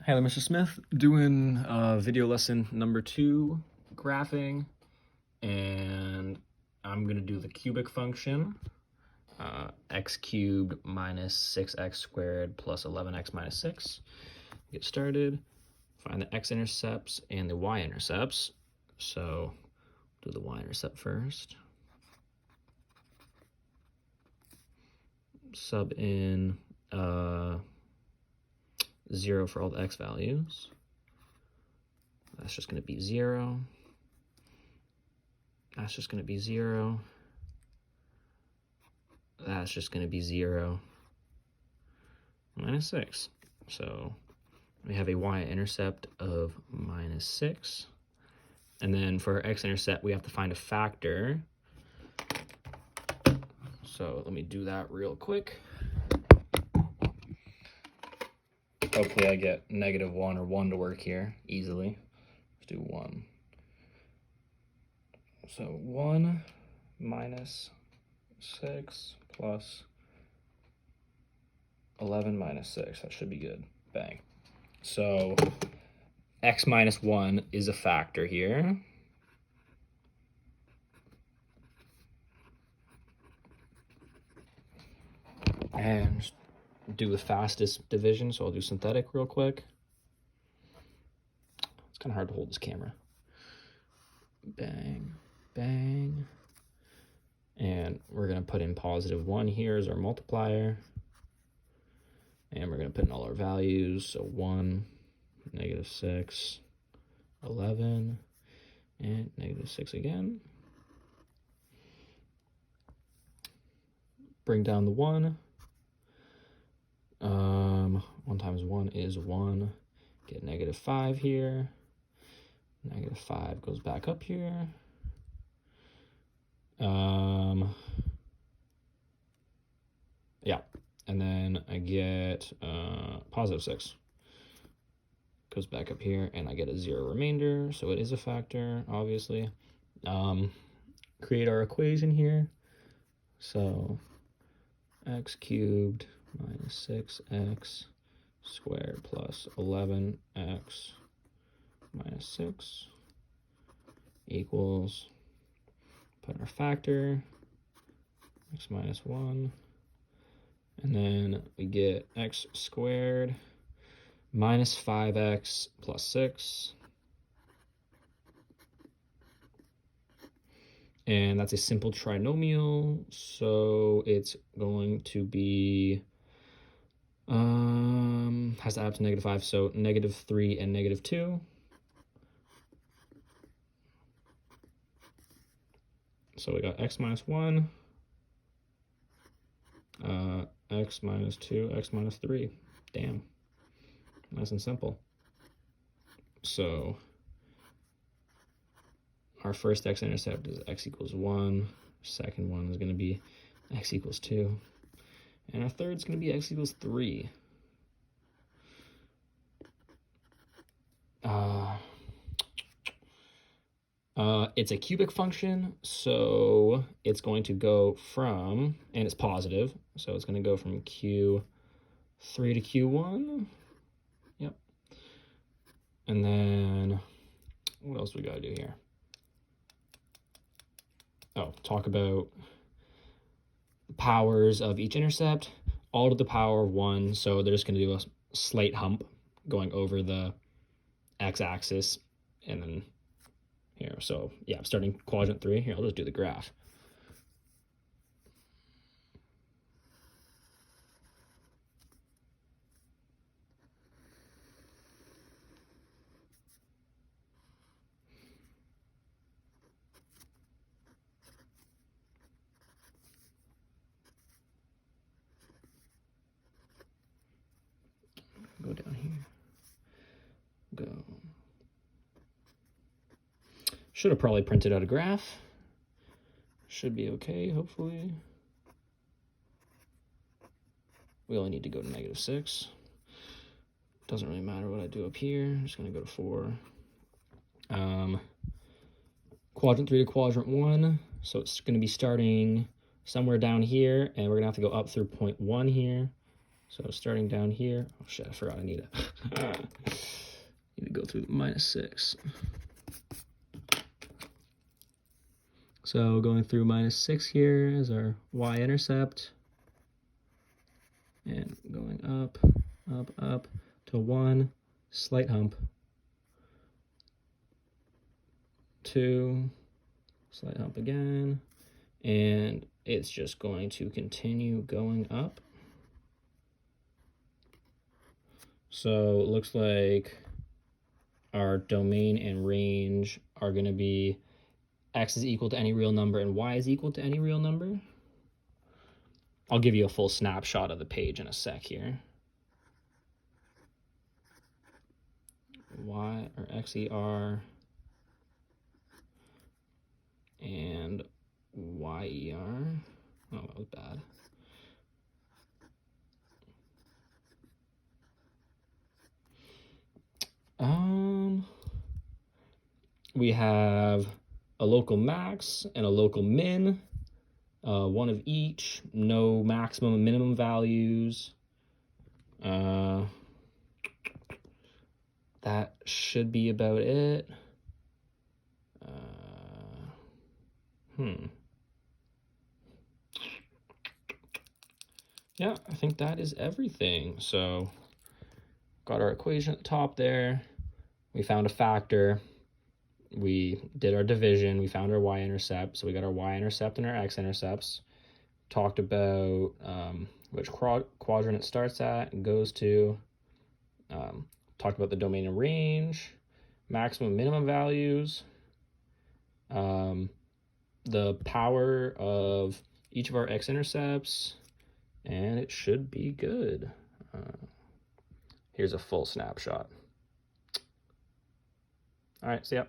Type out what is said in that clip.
Hey there, Mr. Smith, doing video lesson number 2, graphing, and I'm going to do the cubic function, x cubed minus 6x squared plus 11x minus 6. Get started, find the x-intercepts and the y-intercepts. So do the y-intercept first. Sub in 0 for all the x values. That's just going to be 0. That's just going to be 0. That's just going to be 0. Minus 6. So we have a y-intercept of minus 6. And then for our x-intercept, we have to find a factor. So let me do that real quick. Hopefully I get -1 or 1 to work here easily. Let's do 1. So 1 minus 6 plus 11 minus 6. That should be good. Bang. So x minus 1 is a factor here. And do the fastest division, so I'll do synthetic real quick. It's kind of hard to hold this camera. Bang, bang. And we're going to put in +1 here as our multiplier. And we're going to put in all our values. So 1, -6, 11, and -6 again. Bring down the 1. 1 times 1 is 1. Get -5 here. -5 goes back up here. Yeah, and then I get +6. Goes back up here, and I get a 0 remainder, so it is a factor, obviously. Create our equation here. So x cubed minus 6x squared plus 11x minus 6 equals, put in our factor, x minus 1, and then we get x squared minus 5x plus 6, and that's a simple trinomial, so it's going to be has to add up to -5, so -3 and -2. So we got x minus 1, x minus 2, x minus 3. Damn, nice and simple. So our first x-intercept is x equals 1. Second one is going to be x equals 2. And our third is going to be x equals 3. It's a cubic function, so it's going to go from, and it's positive, so it's going to go from Q3 to Q1. Yep. And then what else we got to do here? Oh, talk about the powers of each intercept, all to the power of 1. So they're just going to do a slight hump going over the x-axis, and then here. So yeah, starting quadrant 3. Here, I'll just do the graph. Go down here. Go. Should have probably printed out a graph. Should be okay, hopefully. We only need to go to -6. Doesn't really matter what I do up here. I'm just going to go to 4. Quadrant 3 to quadrant 1. So it's going to be starting somewhere down here, and we're going to have to go up through point 1 here. So starting down here, oh shit, I forgot I need it. Need to go through the -6. So going through -6 here is our y-intercept, and going up, up, up to 1, slight hump, 2, slight hump again, and it's just going to continue going up. So it looks like our domain and range are going to be x is equal to any real number and y is equal to any real number. I'll give you a full snapshot of the page in a sec here. Y or XER and YER. Oh, that was bad. We have a local max and a local min, one of each, no maximum and minimum values. That should be about it. Yeah, I think that is everything. So got our equation at the top there. We found a factor. We did our division. We found our y-intercept. So we got our y-intercept and our x-intercepts. Talked about which quadrant it starts at and goes to. Talked about the domain and range, maximum minimum values, the power of each of our x-intercepts, and it should be good. Here's a full snapshot. All right, see ya.